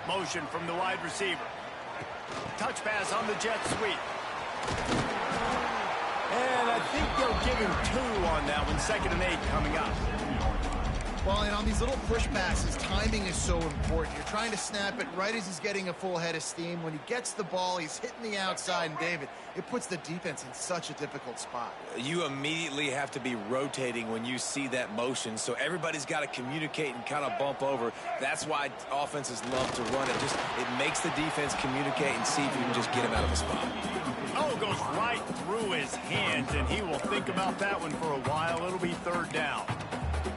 Motion from the wide receiver. Touch pass on the jet sweep. And I think they'll give him 2 on that one. 2nd and 8 coming up. Well, and on these little push passes, timing is so important. You're trying to snap it right as he's getting a full head of steam. When he gets the ball, he's hitting the outside, and David, it puts the defense in such a difficult spot. You immediately have to be rotating when you see that motion, so everybody's got to communicate and kind of bump over. That's why offenses love to run it. It makes the defense communicate and see if you can just get him out of the spot. Oh, goes right through his hands, and he will think about that one for a while. It'll be 3rd down.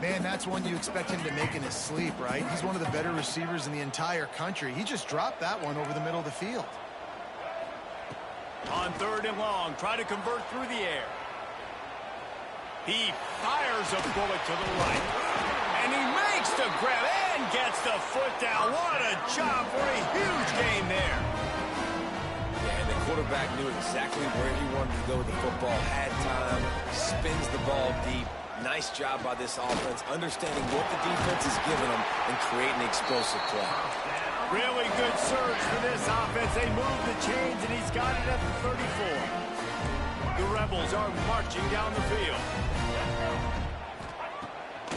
Man, that's one you expect him to make in his sleep, right? He's one of the better receivers in the entire country. He just dropped that one over the middle of the field. On 3rd and long, try to convert through the air. He fires a bullet to the right. And he makes the grab and gets the foot down. What a job for a huge gain there. Yeah, and the quarterback knew exactly where he wanted to go with the football, had time, spins the ball deep. Nice job by this offense, understanding what the defense is giving them and creating explosive play. Really good surge for this offense. They move the chains, and he's got it at the 34. The Rebels are marching down the field.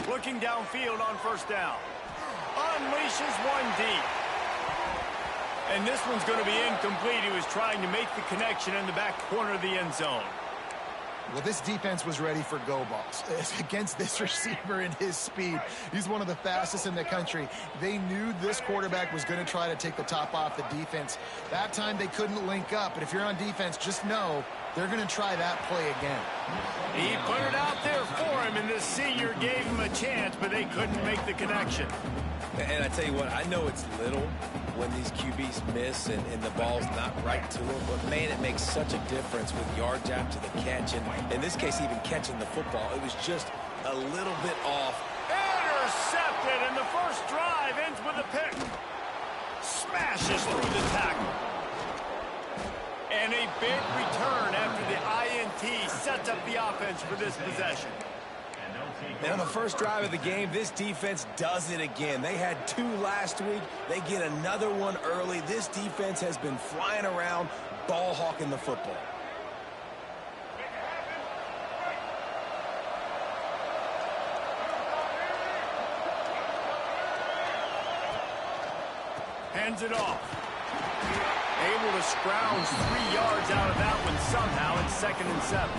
Looking downfield on 1st down. Unleashes one deep. And this one's going to be incomplete. He was trying to make the connection in the back corner of the end zone. Well, this defense was ready for go balls against this receiver and his speed. He's one of the fastest in the country. They knew this quarterback was going to try to take the top off the defense. That time they couldn't link up, but if you're on defense, just know they're going to try that play again. He put it out there for him, and this senior gave him a chance, but they couldn't make the connection. And I tell you what, I know it's little when these QBs miss and the ball's not right to them, but man, it makes such a difference with yards after the catch, and in this case, even catching the football. It was just a little bit off. Intercepted, and the first drive ends with a pick. Smashes through the tackle. And a big return after the INT sets up the offense for this possession. And on the first drive of the game, this defense does it again. They had 2 last week. They get another one early. This defense has been flying around, ball hawking the football. Hands it off. Able to scrounge 3 yards out of that one somehow. It's 2nd and 7.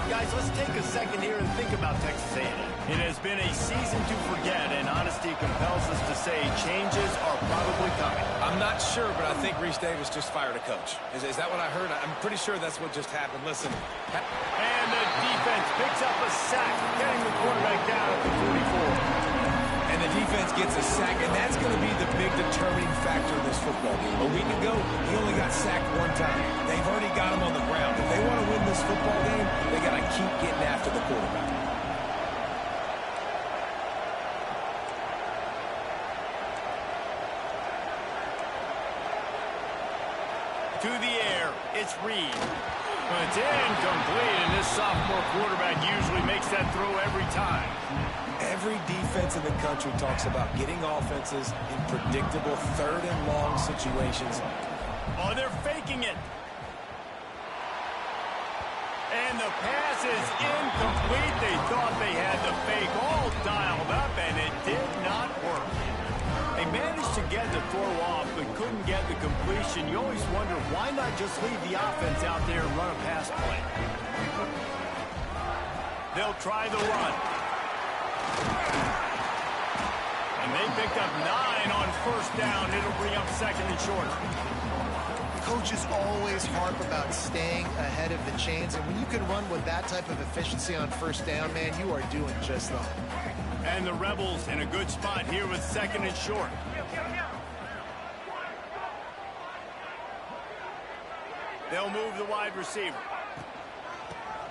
Guys, let's take a second here and think about Texas A&M. It has been a season to forget, and honesty compels us to say changes are probably coming. I'm not sure, but I think Reese Davis just fired a coach. Is that what I heard? I'm pretty sure that's what just happened. Listen. And the defense picks up a sack, getting the quarterback down at the 44. And the defense gets a sack, and that's going to be the big determining factor in this football game. A week ago, he only got sacked 1 time. They've already got him on the ground. If they want to win this football game, they got to keep getting after the quarterback. To the air, it's Reed. But it's incomplete, and this sophomore quarterback usually makes that throw every time. Every defense in the country talks about getting offenses in predictable 3rd and long situations. Oh, they're faking it. And the pass is incomplete. They thought they had the fake all dialed up, and it did not work. They managed to get the throw off, but couldn't get the completion. You always wonder, why not just leave the offense out there and run a pass play? They'll try the run. And they picked up 9 on 1st down. It'll bring up 2nd and shorter. Coaches always harp about staying ahead of the chains, and when you can run with that type of efficiency on 1st down, man, you are doing just that. And the Rebels in a good spot here with 2nd and short. They'll move the wide receiver.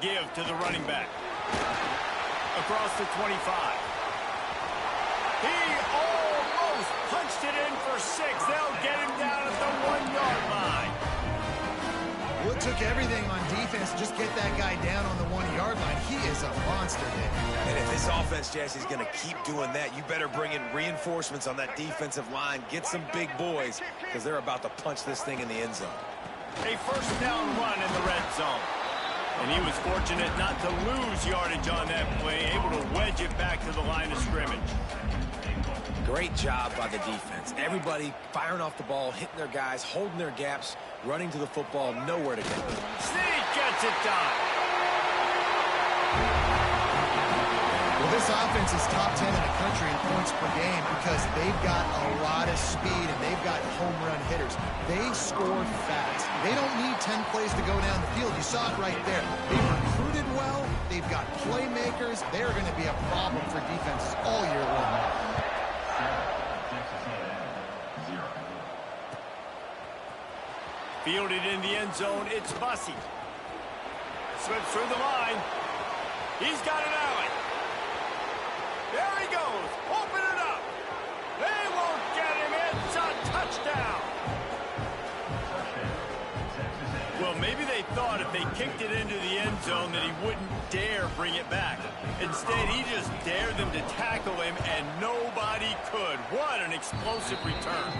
Give to the running back. Across the 25. He almost punched it in for 6. They'll get him down at the 1-yard line. Well, it took everything on defense to just get that guy down on the 1-yard line. He is a monster there. And if this offense, Jesse, is going to keep doing that, you better bring in reinforcements on that defensive line. Get some big boys, because they're about to punch this thing in the end zone. A first down run in the red zone. And he was fortunate not to lose yardage on that play, able to wedge it back to the line of scrimmage. Great job by the defense. Everybody firing off the ball, hitting their guys, holding their gaps, running to the football, nowhere to go. Snead gets it done. Well, this offense is top 10 in the country in points per game because they've got a lot of speed and they've got home run hitters. They score fast. They don't need 10 plays to go down the field. You saw it right there. They've recruited well. They've got playmakers. They're going to be a problem for defenses all year long. Fielded in the end zone, it's Bussey. Slips through the line. He's got an alley. There he goes. Open it up. They won't get him. It's a touchdown. Well, maybe they thought if they kicked it into the end zone that he wouldn't dare bring it back. Instead, he just dared them to tackle him, and nobody could. What an explosive return.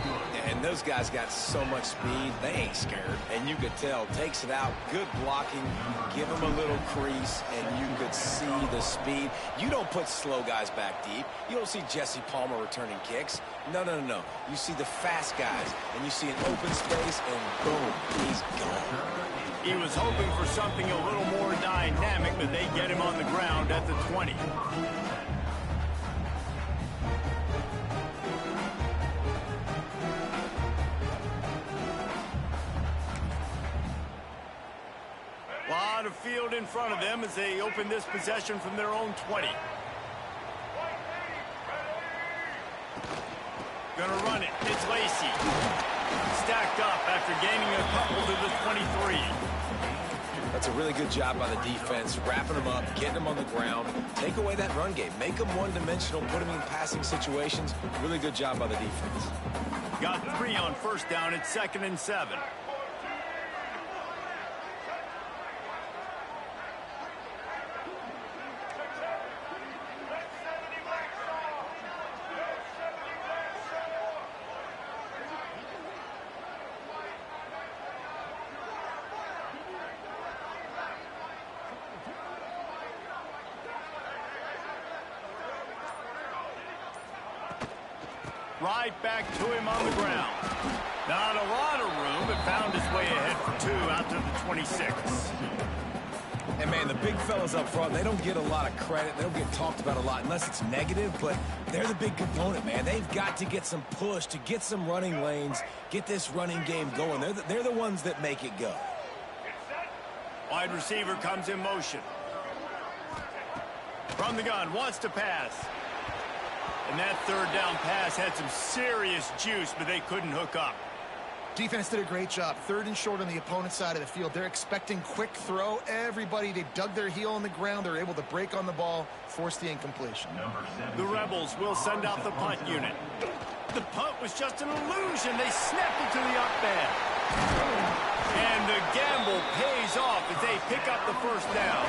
And those guys got so much speed, they ain't scared. And you could tell, takes it out, good blocking, give him a little crease, and you could see the speed. You don't put slow guys back deep. You don't see Jesse Palmer returning kicks. No, no, no, no. You see the fast guys, and you see an open space, and boom, he's gone. He was hoping for something a little more dynamic, but they get him on the ground at the 20. Lot of field in front of them as they open this possession from their own 20. Gonna run it. It's Lacey. Stacked up after gaining a couple to the 23. That's a really good job by the defense, wrapping them up, getting them on the ground. Take away that run game. Make them one-dimensional, put them in passing situations. Really good job by the defense. Got 3 on first down. It's 2nd and 7. Right back to him on the ground. Not a lot of room, but found his way ahead for 2 out to the 26. And, man, the big fellas up front, they don't get a lot of credit. They don't get talked about a lot unless it's negative, but they're the big component, man. They've got to get some push, to get some running lanes, get this running game going. They're the ones that make it go. Wide receiver comes in motion. From the gun, wants to pass. And that third down pass had some serious juice, but they couldn't hook up. Defense did a great job. 3rd and short on the opponent's side of the field. They're expecting quick throw. Everybody, they dug their heel on the ground. They're able to break on the ball, force the incompletion. The Rebels will send out the punt unit. The punt was just an illusion. They snapped it to the up man. And the gamble pays off as they pick up the first down.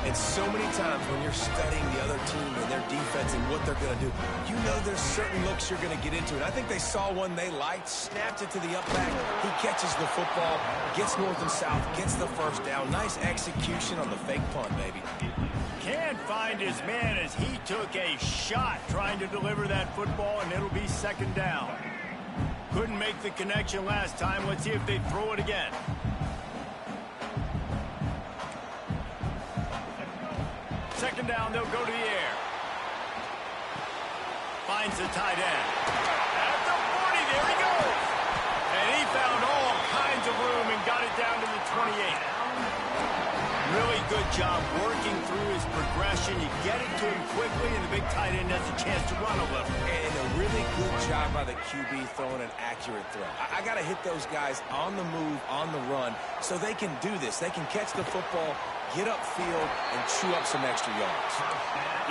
And so many times when you're studying the other team and their defense and what they're going to do, you know there's certain looks you're going to get into. And I think they saw one they liked, snapped it to the up back. He catches the football, gets north and south, gets the first down. Nice execution on the fake punt, baby. Can't find his man as he took a shot trying to deliver that football, and it'll be 2nd down. Couldn't make the connection last time. Let's see if they throw it again. Second down, they'll go to the air. Finds the tight end. At the 40, there he goes. And he found all kinds of room and got it down to the 28. Really good job working through his progression. You get it to him quickly, and the big tight end has a chance to run a little. And a really good job by the QB throwing an accurate throw. I got to hit those guys on the move, on the run, so they can do this. They can catch the football, get upfield, and chew up some extra yards.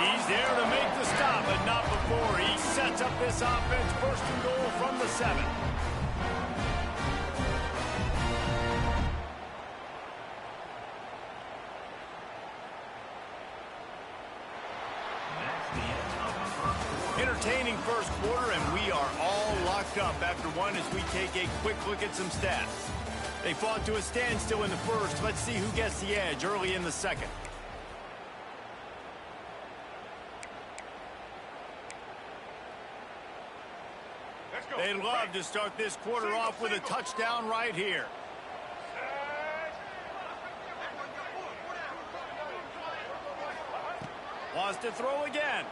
He's there to make the stop, but not before. He sets up this offense, 1st and goal from the 7. entertaining first quarter, and we are all locked up after one as we take a quick look at some stats. They fought to a standstill in the first. Let's see who gets the edge early in the second. They'd love to start this quarter off with a touchdown right here. Wants to throw again.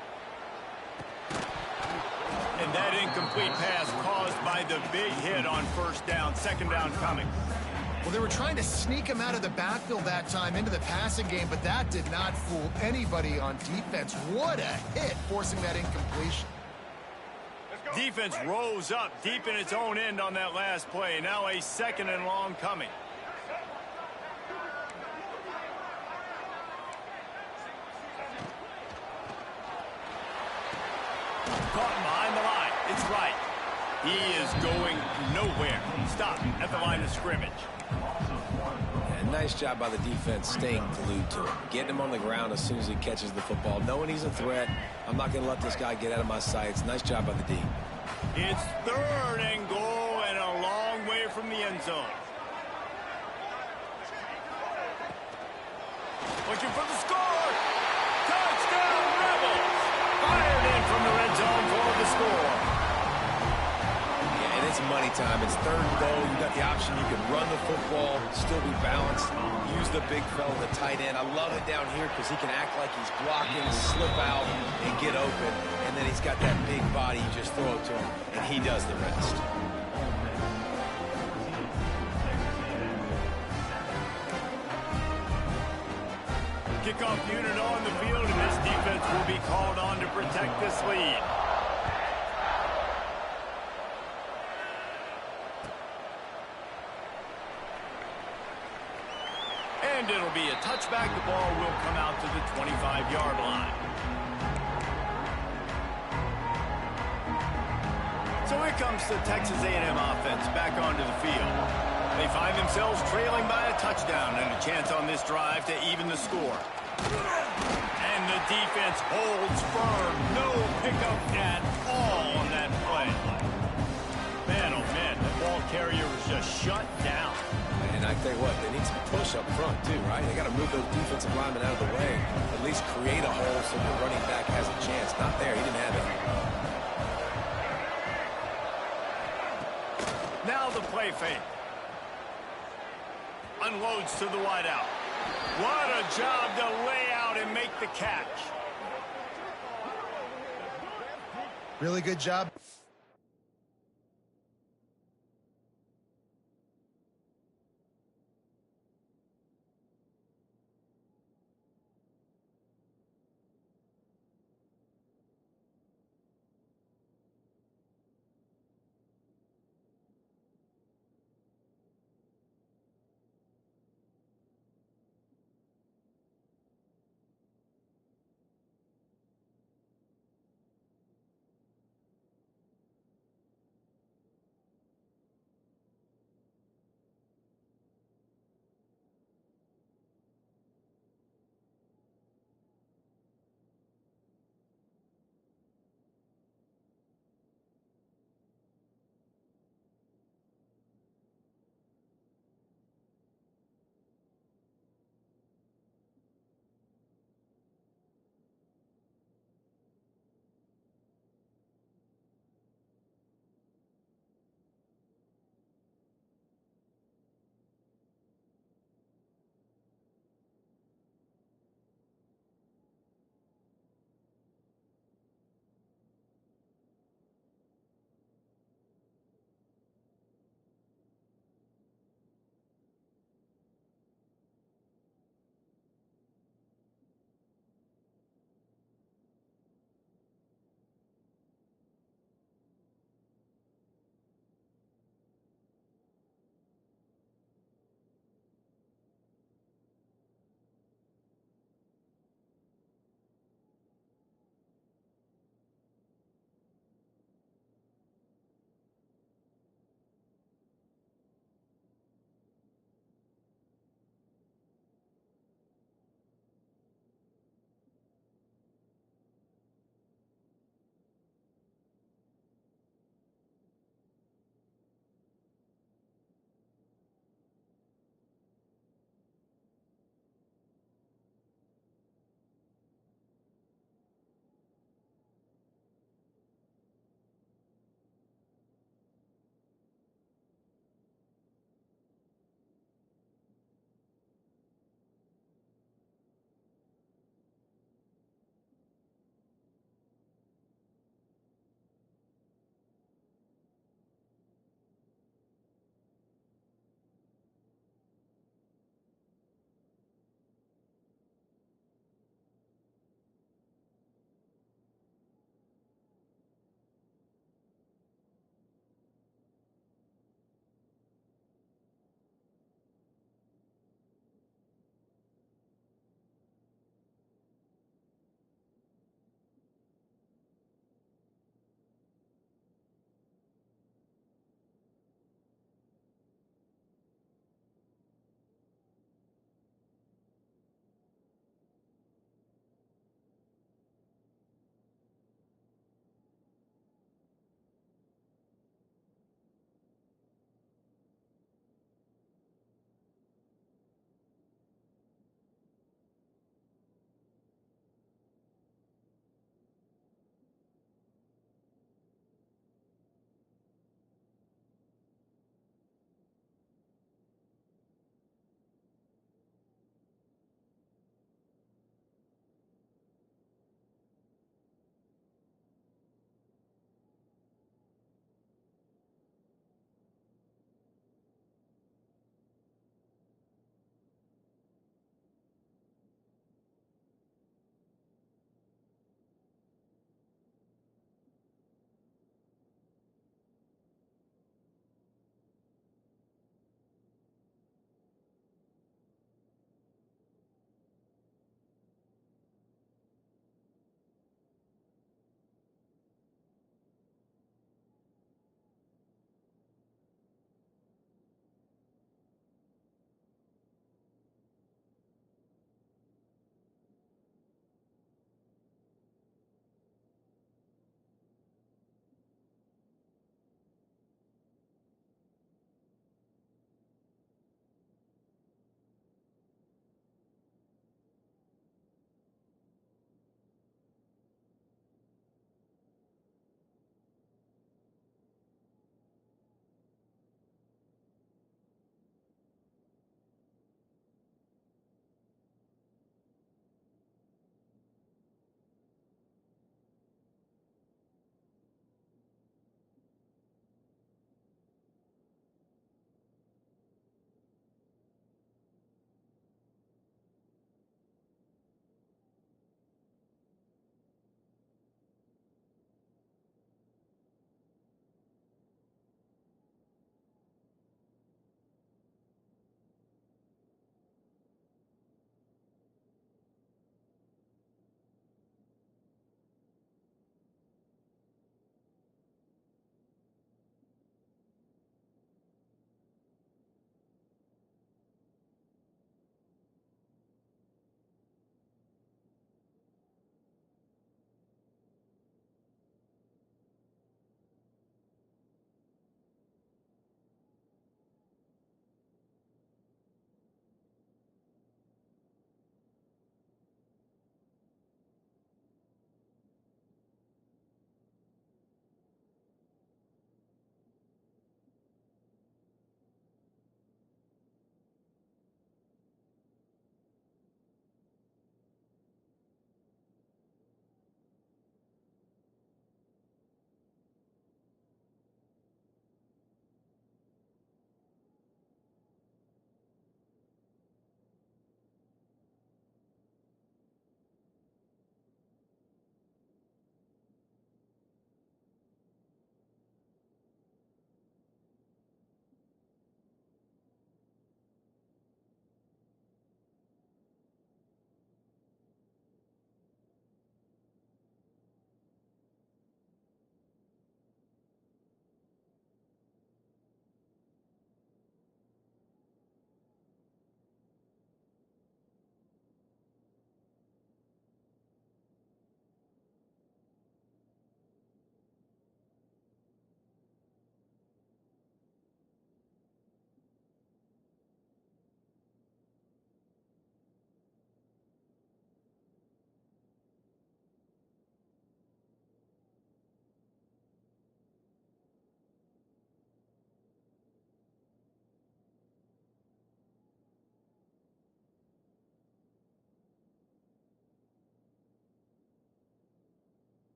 And that incomplete pass caused by the big hit on first down. Second down coming. Well, they were trying to sneak him out of the backfield that time into the passing game, but that did not fool anybody on defense. What a hit, forcing that incompletion. Defense rose up deep in its own end on that last play. Now a second and long coming. Caught behind the line. It's right. He is going nowhere. Stop at the line of scrimmage. And nice job by the defense staying glued to him. Getting him on the ground as soon as he catches the football. Knowing he's a threat. I'm not going to let this guy get out of my sights. Nice job by the D. It's third and goal and a long way from the end zone. Looking for the score. Touchdown, Rebels. Fired in from the red zone for the score. Yeah, and it's money time. It's third and goal. You got the option. You can run the football, still be balanced, use the big fella, the tight end. I love it down here because he can act like he's blocking, slip out, and get open. And then he's got that big body. You just throw it to him, and he does the rest. Kickoff unit on the field, and this defense will be called on to protect this lead. And it'll be a touchback. The ball will come out to the 25-yard line. So here comes the Texas A&M offense back onto the field. They find themselves trailing by a touchdown and a chance on this drive to even the score. And the defense holds firm. No pickup at all on that play. Man, oh man, the ball carrier was just shut down. And I tell you what, they need some push up front too, right? They got to move those defensive linemen out of the way. At least create a hole so the running back has a chance. Not there. He didn't have it. Now the play fake. Unloads to the wideout. What a job to lay out and make the catch. Really good job.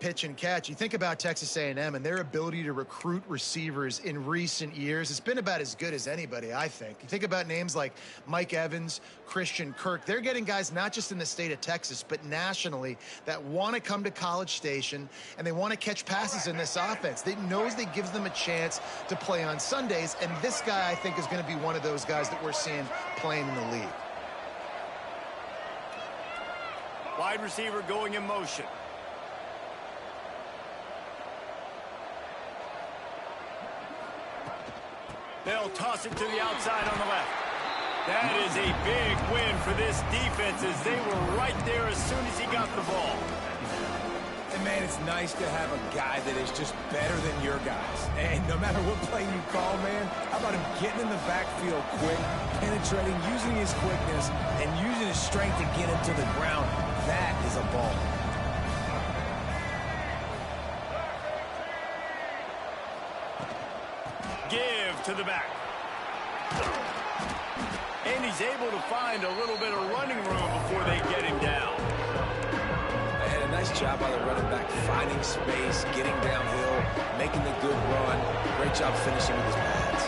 pitch and catch. You think about Texas A&M and their ability to recruit receivers in recent years. It's been about as good as anybody, I think. You think about names like Mike Evans, Christian Kirk. They're getting guys not just in the state of Texas, but nationally that want to come to College Station and they want to catch passes in this offense. They knows that gives them a chance to play on Sundays, and this guy, I think, is going to be one of those guys that we're seeing playing in the league. Wide receiver going in motion. They'll toss it to the outside on the left. That is a big win for this defense as they were right there as soon as he got the ball. And, man, it's nice to have a guy that is just better than your guys. And no matter what play you call, man, how about him getting in the backfield quick, penetrating, using his quickness, and using his strength to get him to the ground. That is a ball. Give to the back. And he's able to find a little bit of running room before they get him down. They had a nice job by the running back, finding space, getting downhill, making the good run. Great job finishing with his pads.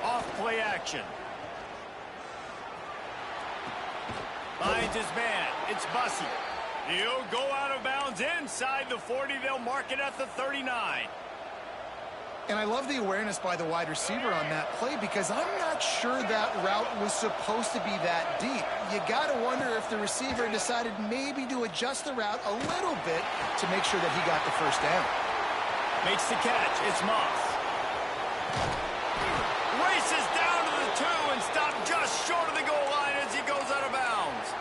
Off play action. Finds his man. It's Bussey. He'll go out of bounds inside the 40. They'll mark it at the 39. And I love the awareness by the wide receiver on that play because I'm not sure that route was supposed to be that deep. You got to wonder if the receiver decided maybe to adjust the route a little bit to make sure that he got the first down. Makes the catch. It's Moss. Races down to the 2 and stopped just short of the goal line as he goes out of bounds.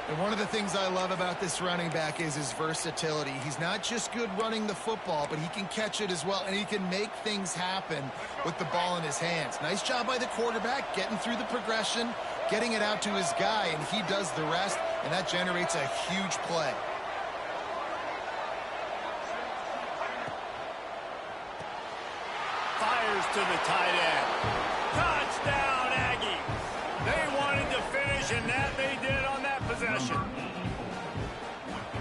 And one of the things I love about this running back is his versatility. He's not just good running the football, but he can catch it as well, and he can make things happen with the ball in his hands. Nice job by the quarterback, getting through the progression, getting it out to his guy, and he does the rest, and that generates a huge play. Fires to the tight end. Touchdown, Aggies. They wanted to finish, and that they did on that possession.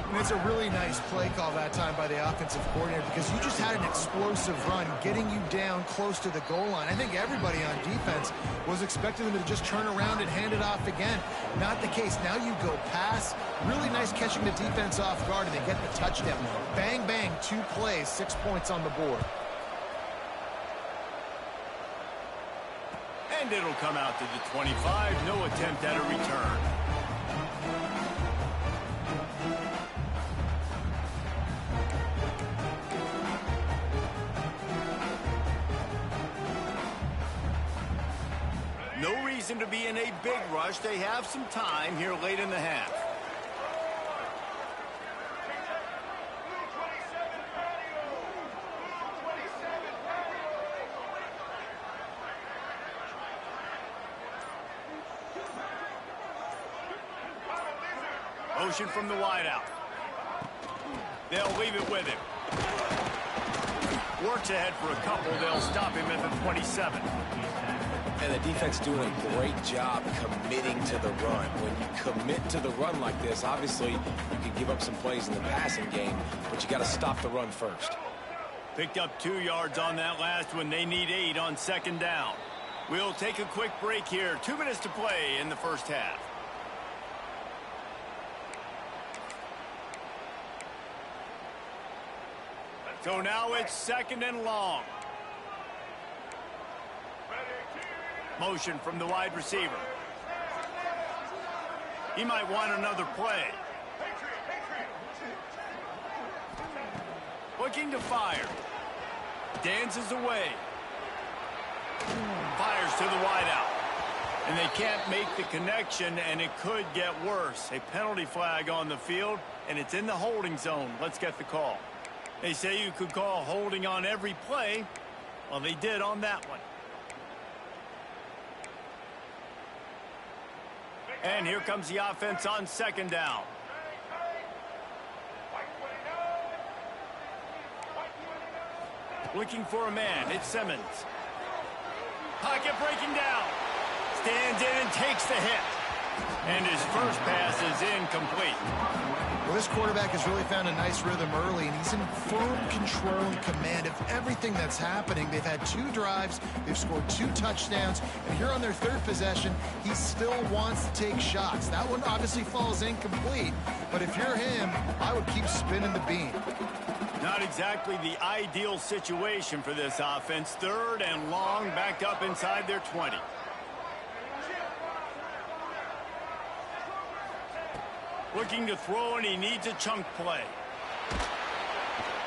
And it's a really nice play call that time by the offensive coordinator because you just had an explosive run getting you down close to the goal line. I think everybody on defense was expecting them to just turn around and hand it off again. Not the case. Now you go pass. Really nice catching the defense off guard, and they get the touchdown. Bang, bang, 2 plays, 6 points on the board. And it'll come out to the 25. No attempt at a return. No reason to be in a big rush. They have some time here late in the half. Motion from the wideout. They'll leave it with him. Works ahead for a couple. They'll stop him at the 27. And the defense doing a great job committing to the run. When you commit to the run like this, obviously you can give up some plays in the passing game, but you got to stop the run first. Picked up 2 yards on that last one. They need 8 on second down. We'll take a quick break here. 2 minutes to play in the first half. So now it's second and long. Motion from the wide receiver. He might want another play. Looking to fire. Dances away. Fires to the wideout. And they can't make the connection, and it could get worse. A penalty flag on the field, and it's in the holding zone. Let's get the call. They say you could call holding on every play. Well, they did on that one. And here comes the offense on second down. Looking for a man. It's Simmons. Pocket breaking down. Stands in and takes the hit. And his first pass is incomplete. Well, this quarterback has really found a nice rhythm early, and he's in firm control and command of everything that's happening. They've had 2 drives, they've scored 2 touchdowns, and here on their 3rd possession, he still wants to take shots. That one obviously falls incomplete, but if you're him, I would keep spinning the beam. Not exactly the ideal situation for this offense. 3rd and long, backed up inside their 20. Looking to throw, and he needs a chunk play.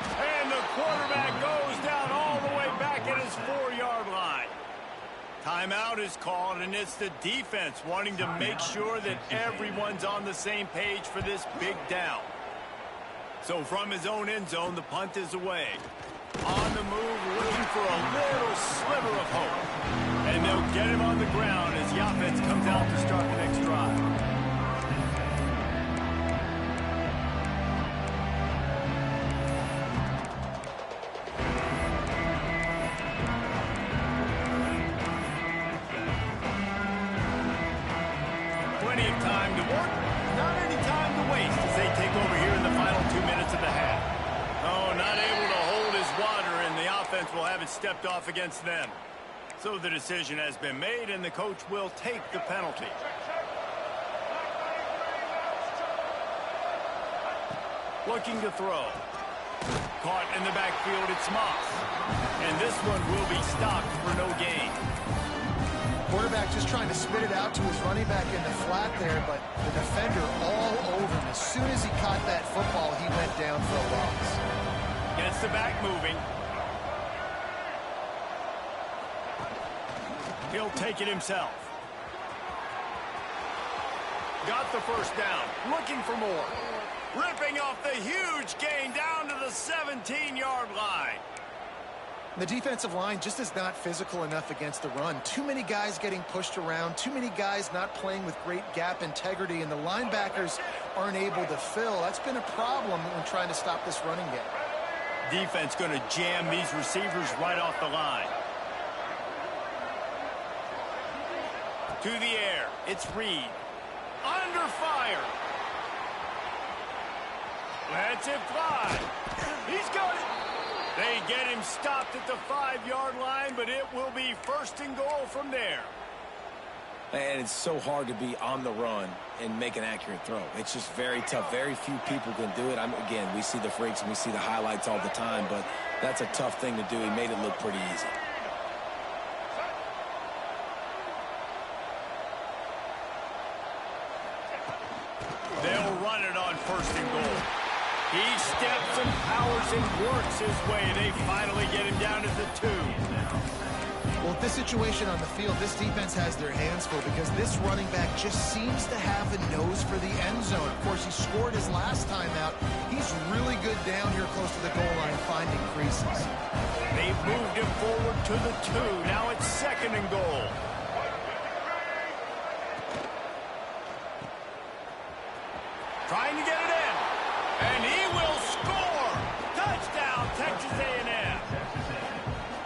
And the quarterback goes down all the way back at his 4-yard line. Timeout is called, and it's the defense wanting to make sure that everyone's on the same page for this big down. So from his own end zone, the punt is away. On the move, looking for a little sliver of hope. And they'll get him on the ground as the offense comes out to start the next drive. Plenty of time to work. Not any time to waste as they take over here in the final 2 minutes of the half. Oh, not able to hold his water, and the offense will have it stepped off against them. So the decision has been made, and the coach will take the penalty. Looking to throw. Caught in the backfield, it's Moss. And this one will be stopped for no gain. Quarterback just trying to spit it out to his running back in the flat there, but the defender all over him. As soon as he caught that football, he went down for a loss. Gets the back moving. He'll take it himself. Got the first down. Looking for more. Ripping off the huge gain down to the 17-yard line. The defensive line just is not physical enough against the run. Too many guys getting pushed around, too many guys not playing with great gap integrity, and the linebackers aren't able to fill. That's been a problem when trying to stop this running game. Defense going to jam these receivers right off the line. To the air, it's Reed. Under fire. Lets it fly. He's got it. They get him stopped at the 5-yard line, but it will be 1st and goal from there. And it's so hard to be on the run and make an accurate throw. It's just very tough. Very few people can do it. Again, we see the freaks and we see the highlights all the time, but that's a tough thing to do. He made it look pretty easy. They'll run it on 1st and goal. He steps and powers and works his way. They finally get him down to the 2. Well, with this situation on the field, this defense has their hands full because this running back just seems to have a nose for the end zone. Of course, he scored his last time out. He's really good down here close to the goal line, finding creases. They've moved him forward to the 2. Now it's 2nd and goal. Trying to get it in. And he will score! Touchdown, Texas A&M!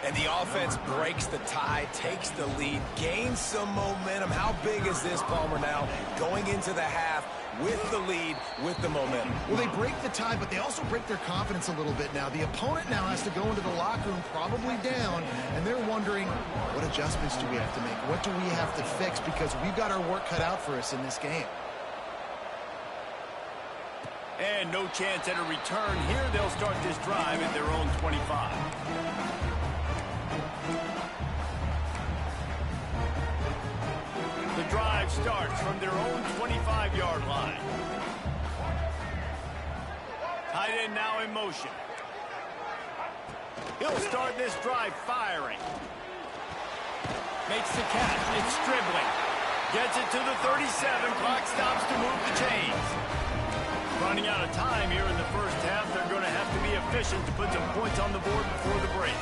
And the offense breaks the tie, takes the lead, gains some momentum. How big is this, Palmer, now? Going into the half with the lead, with the momentum. Well, they break the tie, but they also break their confidence a little bit now. The opponent now has to go into the locker room probably down, and they're wondering, what adjustments do we have to make? What do we have to fix? Because we've got our work cut out for us in this game. And no chance at a return here. They'll start this drive at their own 25. The drive starts from their own 25-yard line. Tight end now in motion. He'll start this drive firing. Makes the catch. It's dribbling. Gets it to the 37. Clock stops to move the chains. Running out of time here in the first half. They're going to have to be efficient to put some points on the board before the break.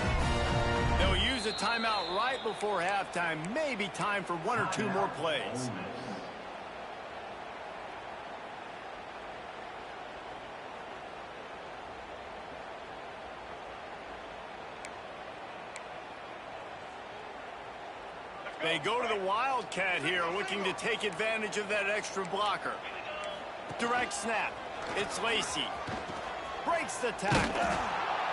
They'll use a timeout right before halftime. Maybe time for 1 or 2 more plays. They go to the Wildcat here, looking to take advantage of that extra blocker. Direct snap. It's Lacey. Breaks the tackle.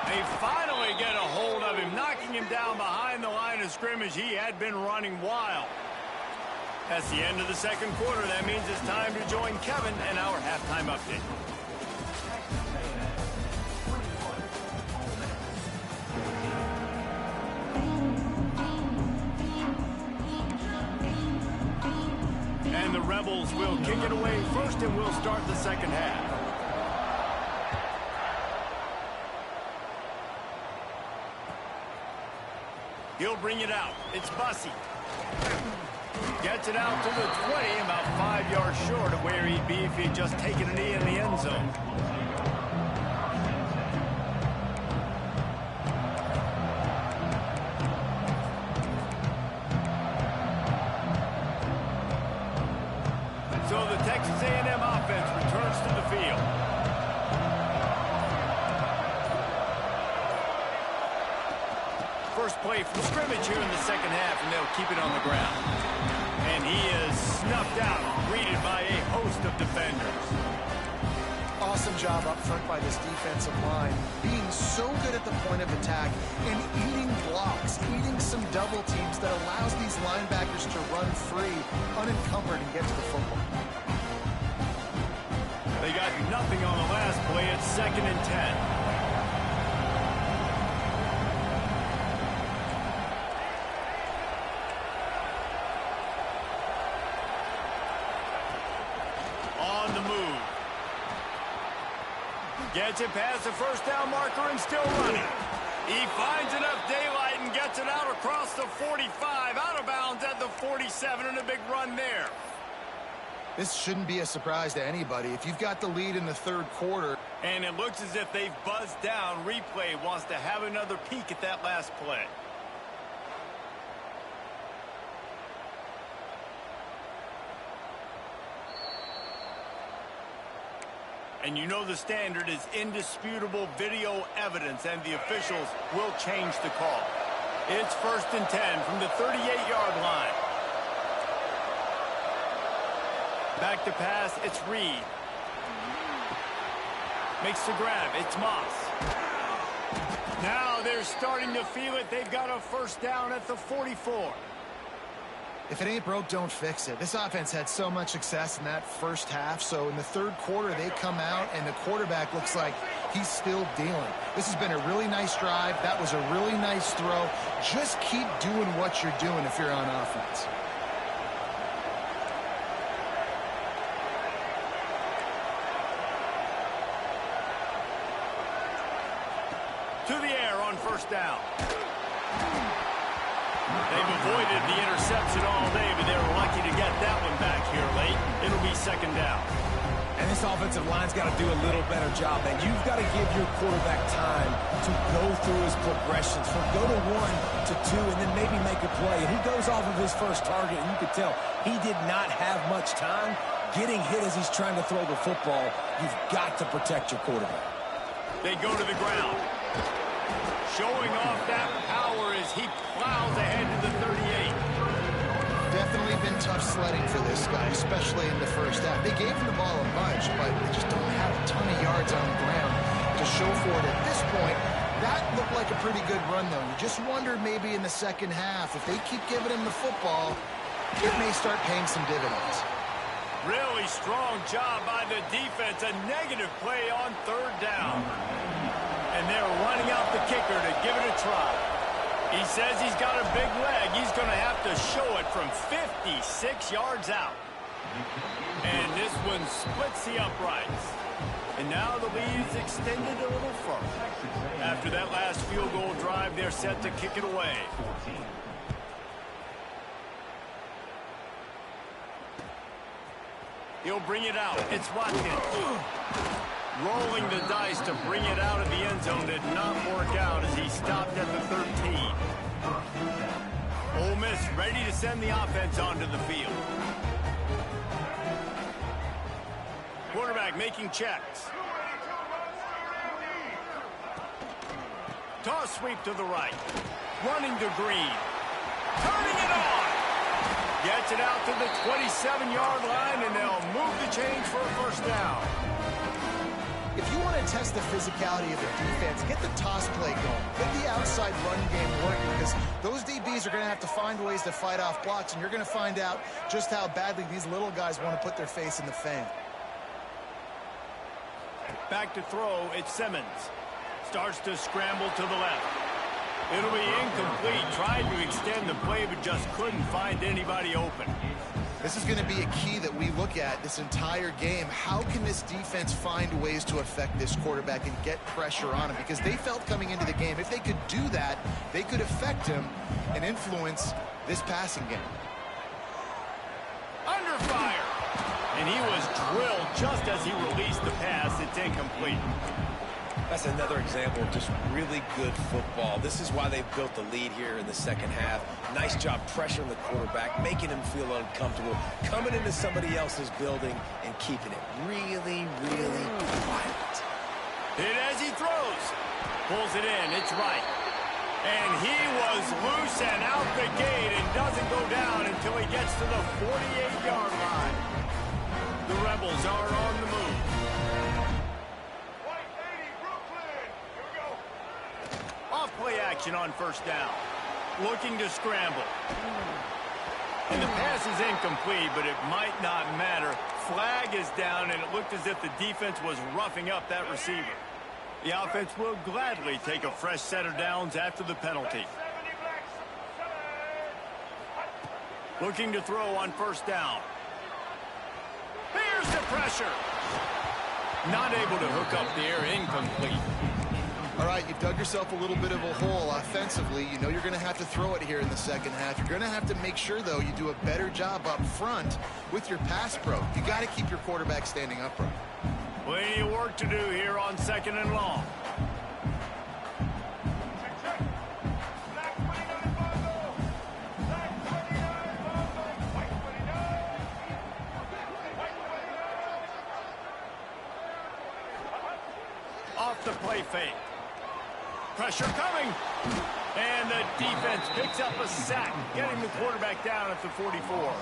They finally get a hold of him, knocking him down behind the line of scrimmage. He had been running wild. That's the end of the second quarter. That means it's time to join Kevin and our halftime update. And the Rebels will kick it away first, and we'll start the second half. He'll bring it out. It's Bussey. Gets it out to the 20, about 5 yards short of where he'd be if he'd just taken a knee in the end zone. So the Texas A&M offense returns to the field. First play from scrimmage here in the second half, and they'll keep it on the ground. And he is snuffed out, greeted by a host of defenders. Awesome job up front by this defensive line, being so good at the point of attack and eating blocks, eating some double teams that allows these linebackers to run free, unencumbered, and get to the football. They got nothing on the last play. It's 2nd and 10. Gets it past the first down marker and still running. He finds enough daylight and gets it out across the 45, out of bounds at the 47, and a big run there. This shouldn't be a surprise to anybody. If you've got the lead in the third quarter. And it looks as if they've buzzed down. Replay wants to have another peek at that last play. And you know the standard is indisputable video evidence, and the officials will change the call. It's 1st and 10 from the 38-yard line. Back to pass, it's Reed. Makes the grab, it's Moss. Now they're starting to feel it. They've got a first down at the 44. If it ain't broke, don't fix it. This offense had so much success in that first half, so in the third quarter, they come out, and the quarterback looks like he's still dealing. This has been a really nice drive. That was a really nice throw. Just keep doing what you're doing if you're on offense. To the air on first down. They've avoided the interception all day, but they were lucky to get that one back here late. It'll be 2nd down. And this offensive line's got to do a little better job. And you've got to give your quarterback time to go through his progressions from go to 1 to 2 and then maybe make a play. And he goes off of his first target, and you could tell he did not have much time getting hit as he's trying to throw the football. You've got to protect your quarterback. They go to the ground. Showing off that power as he plows ahead to the 38. Definitely been tough sledding for this guy, especially in the first half. They gave him the ball a bunch, but they just don't have a ton of yards on the ground to show for it at this point. That looked like a pretty good run, though. You just wonder maybe in the second half, if they keep giving him the football, it may start paying some dividends. Really strong job by the defense. A negative play on 3rd down. And they're running out the kicker to give it a try. He says he's got a big leg. He's going to have to show it from 56 yards out. And this one splits the uprights. And now the lead is extended a little further. After that last field goal drive, they're set to kick it away. He'll bring it out. It's Watkins. Rolling the dice to bring it out of the end zone did not work out as he stopped at the 13. Ole Miss ready to send the offense onto the field. Quarterback making checks. Toss sweep to the right. Running to Green. Turning it on. Gets it out to the 27-yard line, and they'll move the change for a first down. If you want to test the physicality of the defense, get the toss play going. Get the outside run game working, because those DBs are going to have to find ways to fight off blocks, and you're going to find out just how badly these little guys want to put their face in the fan. Back to throw, it's Simmons. Starts to scramble to the left. It'll be incomplete. Tried to extend the play, but just couldn't find anybody open. This is going to be a key that we look at this entire game. How can this defense find ways to affect this quarterback and get pressure on him? Because they felt coming into the game, if they could do that, they could affect him and influence this passing game. Under fire. And he was drilled just as he released the pass. It's incomplete. That's another example of just really good football. This is why they've built the lead here in the second half. Nice job pressuring the quarterback, making him feel uncomfortable, coming into somebody else's building and keeping it really, really quiet. Hit as he throws. Pulls it in. It's right. And he was loose and out the gate and doesn't go down until he gets to the 48-yard line. The Rebels are on the move. Play action on first down. Looking to scramble. And the pass is incomplete, but it might not matter. Flag is down, and it looked as if the defense was roughing up that receiver. The offense will gladly take a fresh set of downs after the penalty. Looking to throw on first down. Here's the pressure. Not able to hook up there. Incomplete. All right, you've dug yourself a little bit of a hole offensively. You know you're going to have to throw it here in the second half. You're going to have to make sure, though, you do a better job up front with your pass pro. You got to keep your quarterback standing upright. Plenty of work to do here on second and long. Off the play fake. Pressure coming. And the defense picks up a sack, getting the quarterback down at the 44.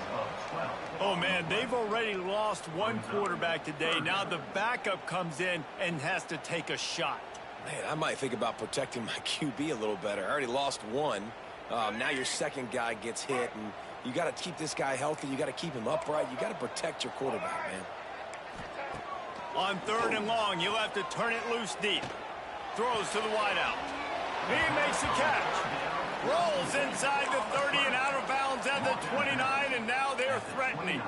Oh, man, they've already lost one quarterback today. Now the backup comes in and has to take a shot. Man, I might think about protecting my QB a little better. I already lost one. Now your second guy gets hit, and you got to keep this guy healthy. You got to keep him upright. You got to protect your quarterback, man. On third and long, you'll have to turn it loose deep. Throws to the wideout. He makes the catch. Rolls inside the 30 and out of bounds at the 29, and now they're threatening.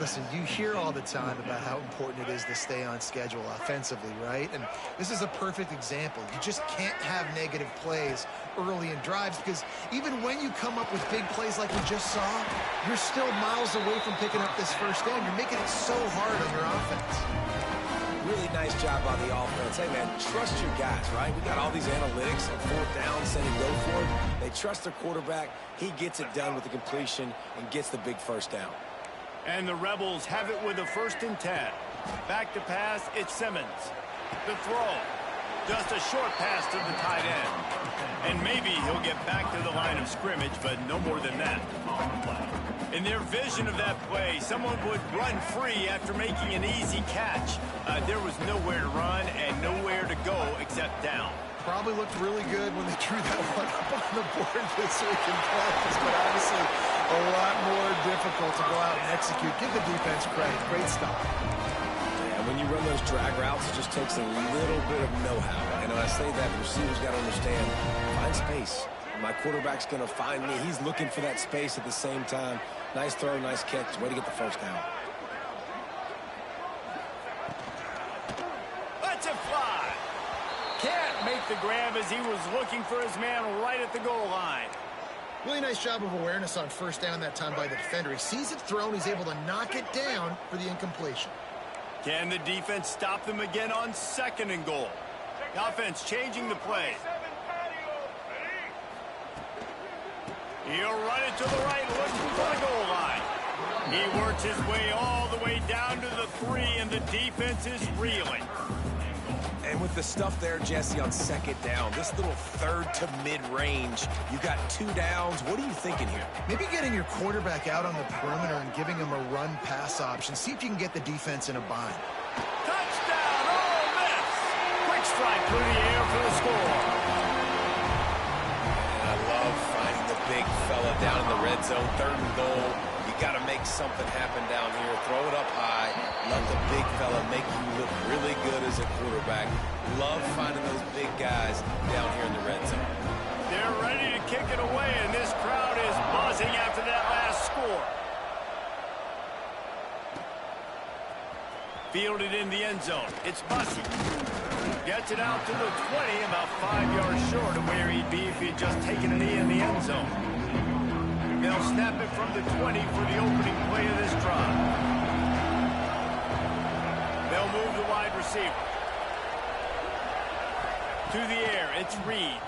Listen, you hear all the time about how important it is to stay on schedule offensively, right? And this is a perfect example. You just can't have negative plays early in drives, because even when you come up with big plays like we just saw, you're still miles away from picking up this first down. You're making it so hard on your offense. Really nice job on the offense. Hey, man, trust your guys, right? We got all these analytics on fourth down, saying go for it. They trust their quarterback. He gets it done with the completion and gets the big first down. And the Rebels have it with a 1st and 10. Back to pass, it's Simmons. The throw. Just a short pass to the tight end. And maybe he'll get back to the line of scrimmage, but no more than that. In their vision of that play, someone would run free after making an easy catch. There was nowhere to run and nowhere to go except down. Probably looked really good when they drew that one up on the board this week in practice, but obviously a lot more difficult to go out and execute. Give the defense credit. Great stop. Yeah, when you run those drag routes, it just takes a little bit of know-how. And when I say that, the receiver's got to understand, find space. My quarterback's going to find me. He's looking for that space at the same time. Nice throw, nice catch. Way to get the first down. Let's it fly. Can't make the grab as he was looking for his man right at the goal line. Really nice job of awareness on first down that time by the defender. He sees it thrown. He's able to knock it down for the incompletion. Can the defense stop them again on 2nd and goal? The offense changing the play. He'll run it to the right, looking for the goal line. He works his way all the way down to the 3, and the defense is reeling. And with the stuff there, Jesse, on second down, this little third to mid-range, you got 2 downs. What are you thinking here? Maybe getting your quarterback out on the perimeter and giving him a run-pass option. See if you can get the defense in a bind. Touchdown, Ole Miss! Quick strike through the air for the score. And I love finding the big fella down in the red zone, 3rd and goal. You got to make something happen down here. Throw it up high. Let the big fella make you look really good as a quarterback. Love finding those big guys down here in the red zone. They're ready to kick it away, and this crowd is buzzing after that last score. Fielded in the end zone. It's Bussey. Gets it out to the 20, about 5 yards short of where he'd be if he'd just taken a knee in the end zone. They'll snap it from the 20 for the opening play of this drive. They'll move the wide receiver. To the air, it's Reed.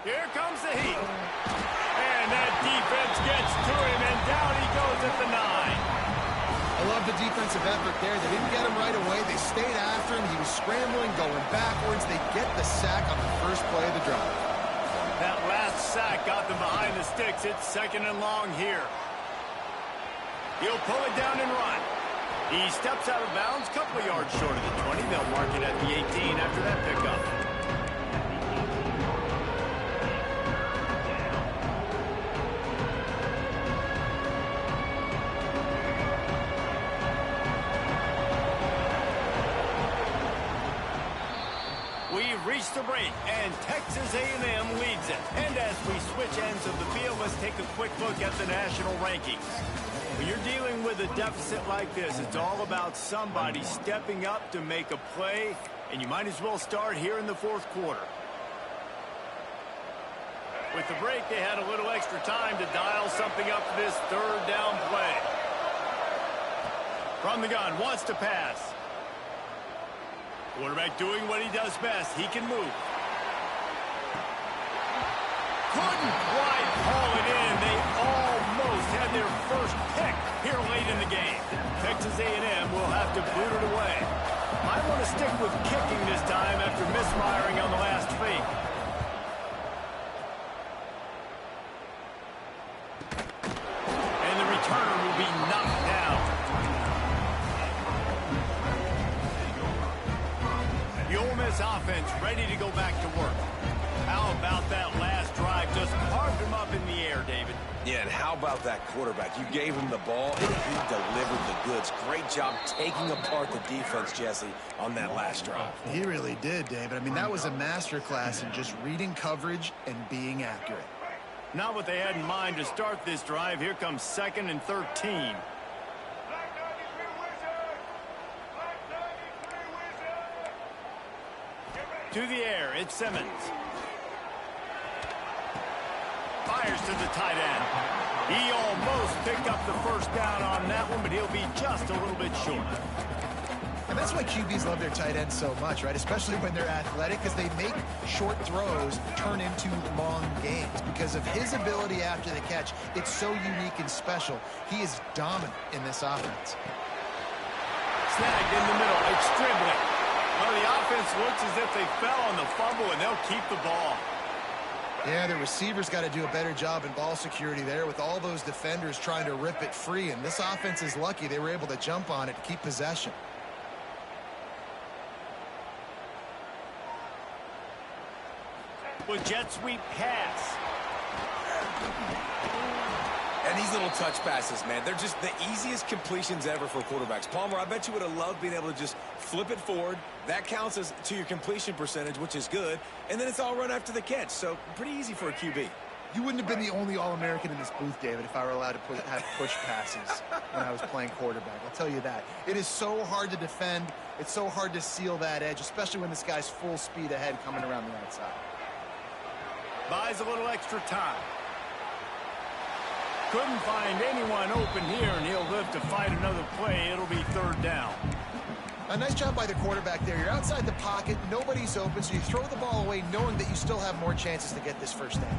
Here comes the heat. And that defense gets to him, and down he goes at the 9. I love the defensive effort there. They didn't get him right away. They stayed after him. He was scrambling, going backwards. They get the sack on the first play of the drive. That last sack got them behind the sticks. It's 2nd and long here. He'll pull it down and run. He steps out of bounds, couple of yards short of the 20. They'll mark it at the 18 after that pickup. We've reached the break, and Texas A&M leads it. And as we switch ends of the field, let's take a quick look at the national rankings. When you're dealing with a deficit like this, it's all about somebody stepping up to make a play, and you might as well start here in the 4th quarter. With the break, they had a little extra time to dial something up for this 3rd down play. From the gun, wants to pass. Quarterback doing what he does best. He can move. Couldn't quite haul it in. They almost had their first pick here late in the game. Texas A&M will have to boot it away. Might want to stick with kicking this time after misfiring on the last fake. And the returner will be knocked down. The Ole Miss offense ready to go back to work. How about that last drive? Just carved him up in the air, David. Yeah, and how about that quarterback? You gave him the ball, and he delivered the goods. Great job taking apart the defense, Jesse, on that last drive. He really did, David. I mean, that was a masterclass in just reading coverage and being accurate. Not what they had in mind to start this drive. Here comes 2nd and 13. To the air, it's Simmons. Fires to the tight end. He almost picked up the 1st down on that one, but he'll be just a little bit short. And that's why QBs love their tight ends so much, right? Especially when they're athletic, because they make short throws turn into long gains. Because of his ability after the catch, it's so unique and special. He is dominant in this offense. Snagged in the middle. It's dribbling. Well, the offense looks as if they fell on the fumble, and they'll keep the ball. Yeah, the receivers got to do a better job in ball security there with all those defenders trying to rip it free. And this offense is lucky they were able to jump on it to keep possession. With jet sweep pass. And these little touch passes, man, they're just the easiest completions ever for quarterbacks. Palmer, I bet you would have loved being able to just flip it forward. That counts as to your completion percentage, which is good. And then it's all run after the catch. So pretty easy for a QB. You wouldn't have been the only All-American in this booth, David, if I were allowed to have push passes when I was playing quarterback. I'll tell you that. It is so hard to defend. It's so hard to seal that edge, especially when this guy's full speed ahead coming around the outside. Buys a little extra time. Couldn't find anyone open here, and he'll live to fight another play. It'll be 3rd down. A nice job by the quarterback there. You're outside the pocket. Nobody's open, so you throw the ball away knowing that you still have more chances to get this 1st down.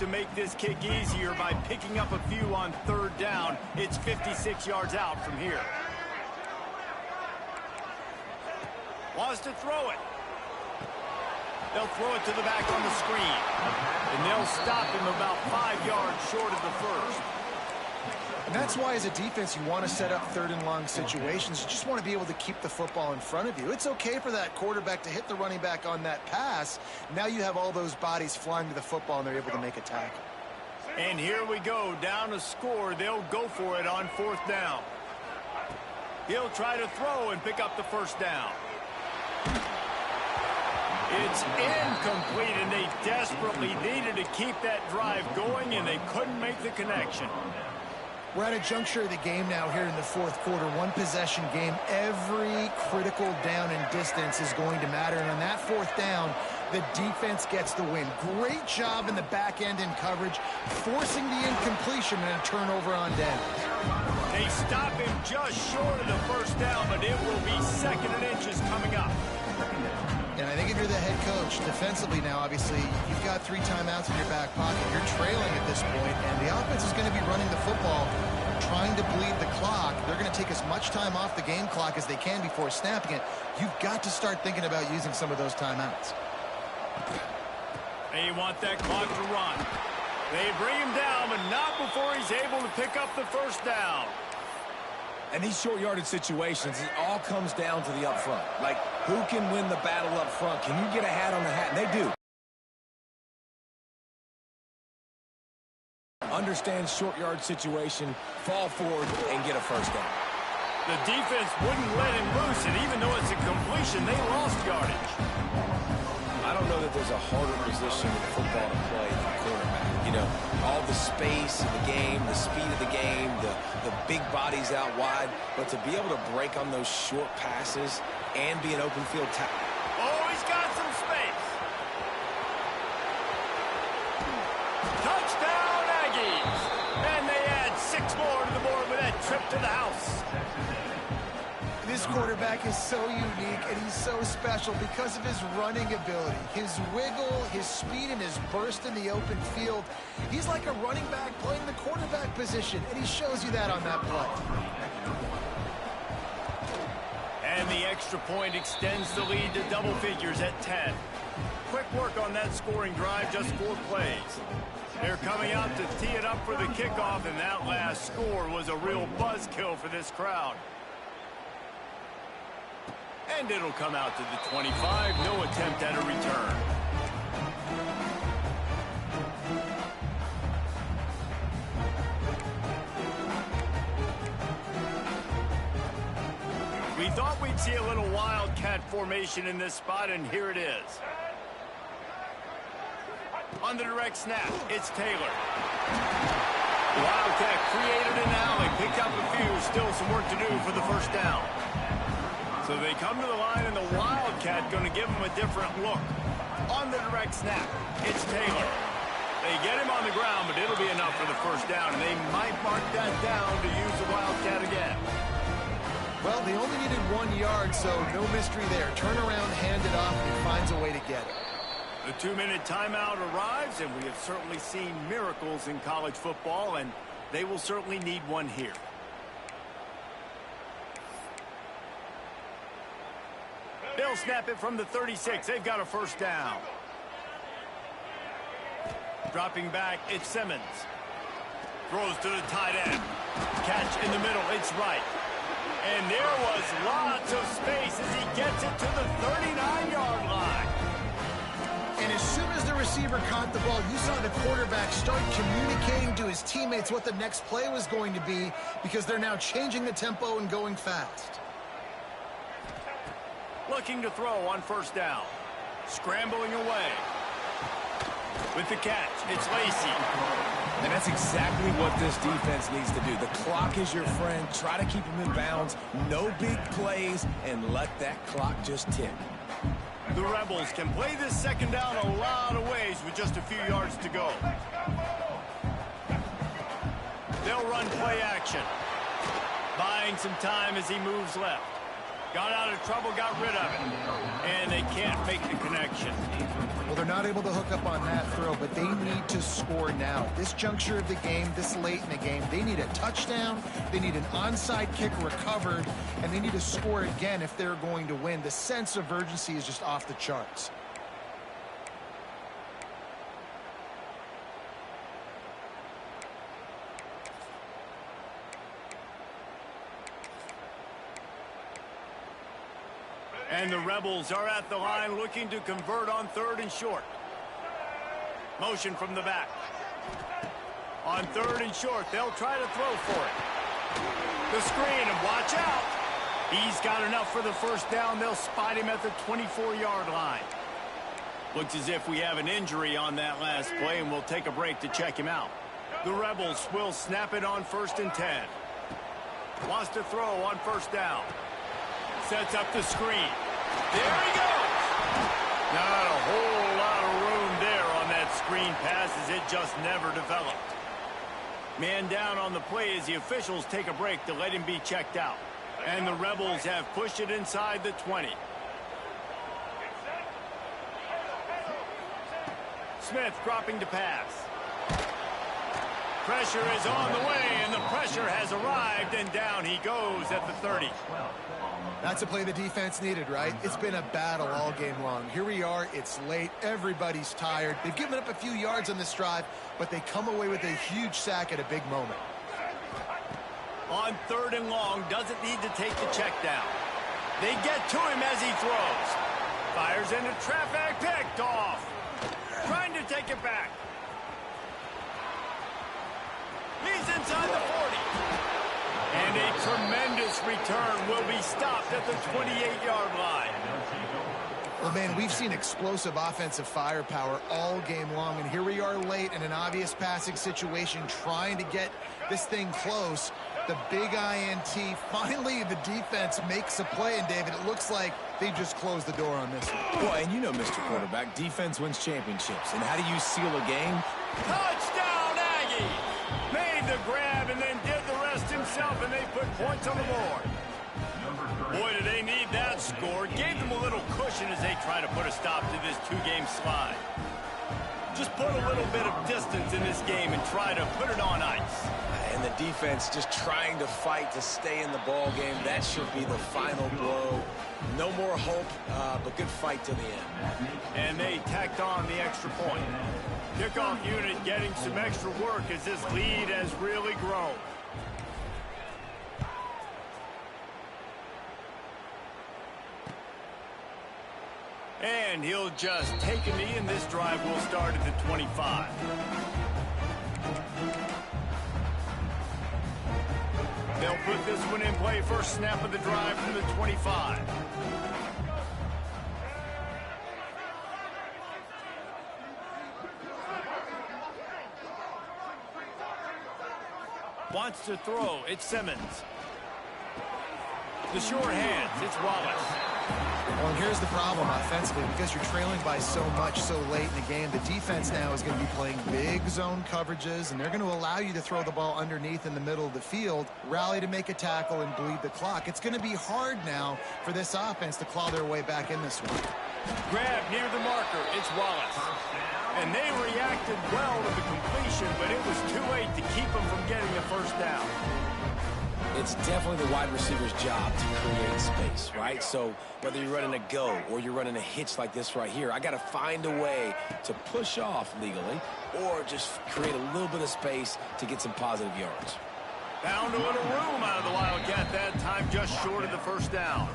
to make this kick easier by picking up a few on third down. It's 56 yards out from here. Wants to throw it. They'll throw it to the back on the screen. And they'll stop him about 5 yards short of the first. And that's why, as a defense, you want to set up third and long situations. You just want to be able to keep the football in front of you. It's okay for that quarterback to hit the running back on that pass. Now you have all those bodies flying to the football, and they're able to make a tackle. And here we go, down a score. They'll go for it on fourth down. He'll try to throw and pick up the first down. It's incomplete, and they desperately needed to keep that drive going, and they couldn't make the connection. We're at a juncture of the game now here in the fourth quarter. One possession game. Every critical down and distance is going to matter. And on that fourth down, the defense gets the win. Great job in the back end in coverage, forcing the incompletion and a turnover on downs. They stop him just short of the first down, but it will be second and inches coming up. And I think if you're the head coach, defensively now, obviously, you've got 3 timeouts in your back pocket. You're trailing at this point, and the offense is going to be running the football, trying to bleed the clock. They're going to take as much time off the game clock as they can before snapping it. You've got to start thinking about using some of those timeouts. They want that clock to run. They bring him down, but not before he's able to pick up the first down. And these short yardage situations, it all comes down to the up front. Like, who can win the battle up front? Can you get a hat on the hat? And they do. Understand short yard situation, fall forward, and get a first down. The defense wouldn't let him loose, and even though it's a completion, they lost yardage. I don't know that there's a harder position in football to play than quarterback. You know, all the space in the game, the speed of the game, the big bodies out wide. But to be able to break on those short passes and be an open field tackle. Oh, he's got some space. Touchdown, Aggies. And they add 6 more to the board with that trip to the house. This quarterback is so unique, and he's so special because of his running ability, his wiggle, his speed, and his burst in the open field. He's like a running back playing the quarterback position, and he shows you that on that play. And the extra point extends the lead to double figures at 10. Quick work on that scoring drive, just 4 plays. They're coming out to tee it up for the kickoff, and that last score was a real buzzkill for this crowd. And it'll come out to the 25. No attempt at a return. We thought we'd see a little wildcat formation in this spot, and here it is. On the direct snap, it's Taylor. Wildcat created an alley, picked up a few, still some work to do for the first down. So they come to the line, and the Wildcat going to give him a different look. On the direct snap, it's Taylor. They get him on the ground, but it'll be enough for the first down, and they might mark that down to use the Wildcat again. Well, they only needed 1 yard, so no mystery there. Turn around, hand it off, and he finds a way to get it. The 2-minute timeout arrives, and we have certainly seen miracles in college football, and they will certainly need one here. They'll snap it from the 36. They've got a first down. Dropping back, it's Simmons. Throws to the tight end. Catch in the middle, it's right. And there was lots of space as he gets it to the 39-yard line. And as soon as the receiver caught the ball, you saw the quarterback start communicating to his teammates what the next play was going to be, because they're now changing the tempo and going fast. Looking to throw on first down. Scrambling away. With the catch, it's Lacey. And that's exactly what this defense needs to do. The clock is your friend. Try to keep him in bounds. No big plays, and let that clock just tick. The Rebels can play this second down a lot of ways with just a few yards to go. They'll run play action. Buying some time as he moves left. Got out of trouble, got rid of it. And they can't make the connection. Well, they're not able to hook up on that throw, but they need to score now. At this juncture of the game, this late in the game, they need a touchdown, they need an onside kick recovered, and they need to score again if they're going to win. The sense of urgency is just off the charts. And the Rebels are at the line looking to convert on 3rd and short. Motion from the back. On 3rd and short, they'll try to throw for it. The screen, and watch out. He's got enough for the first down. They'll spot him at the 24-yard line. Looks as if we have an injury on that last play, and we'll take a break to check him out. The Rebels will snap it on 1st and 10. Wants to throw on 1st down. Sets up the screen. There he goes. Not a whole lot of room there on that screen pass as it just never developed. Man down on the play as the officials take a break to let him be checked out. And the Rebels have pushed it inside the 20. Smith dropping to pass. Pressure is on the way, and the pressure has arrived, and down he goes at the 30. That's a play the defense needed, right? It's been a battle all game long. Here we are. It's late. Everybody's tired. They've given up a few yards on this drive, but they come away with a huge sack at a big moment. On 3rd and long, doesn't need to take the check down. They get to him as he throws. Fires into traffic, picked off. Trying to take it back. He's inside the 40. And a tremendous return will be stopped at the 28-yard line. Well, man, we've seen explosive offensive firepower all game long, and here we are late in an obvious passing situation trying to get this thing close. The big INT. Finally, the defense makes a play, and David, it looks like they just closed the door on this one. Well, and you know, Mr. Quarterback, defense wins championships. And how do you seal a game? Touchdown, Aggies! Made the grab and then did the rest himself, and they put points on the board. Boy, do they need that score. Gave them a little cushion as they try to put a stop to this two-game slide. Just put a little bit of distance in this game and try to put it on ice. And the defense just trying to fight to stay in the ball game. That should be the final blow. No more hope, but good fight to the end. And they tacked on the extra point. Kickoff unit getting some extra work as this lead has really grown. And he'll just take a knee, and this drive will start at the 25. They'll put this one in play. First snap of the drive from the 25. Wants to throw. It's Simmons. The short hands. It's Wallace. Well, and here's the problem offensively. Because you're trailing by so much so late in the game, the defense now is going to be playing big zone coverages, and they're going to allow you to throw the ball underneath in the middle of the field, rally to make a tackle, and bleed the clock. It's going to be hard now for this offense to claw their way back in this one. Grab near the marker. It's Wallace. And they reacted well to the completion, but it was too late to keep them from getting the first down. It's definitely the wide receiver's job to create space, right? So whether you're running a go or you're running a hitch like this right here, I got to find a way to push off legally or just create a little bit of space to get some positive yards. Found a little room out of the Wildcat that time, just short of the first down.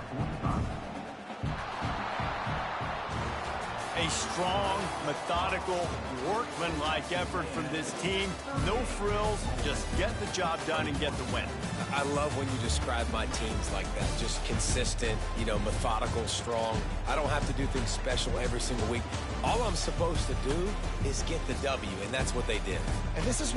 A strong, methodical, workman-like effort from this team. No frills, just get the job done and get the win. I love when you describe my teams like that. Just consistent, methodical, strong. I don't have to do things special every single week. All I'm supposed to do is get the W, and that's what they did. And this is why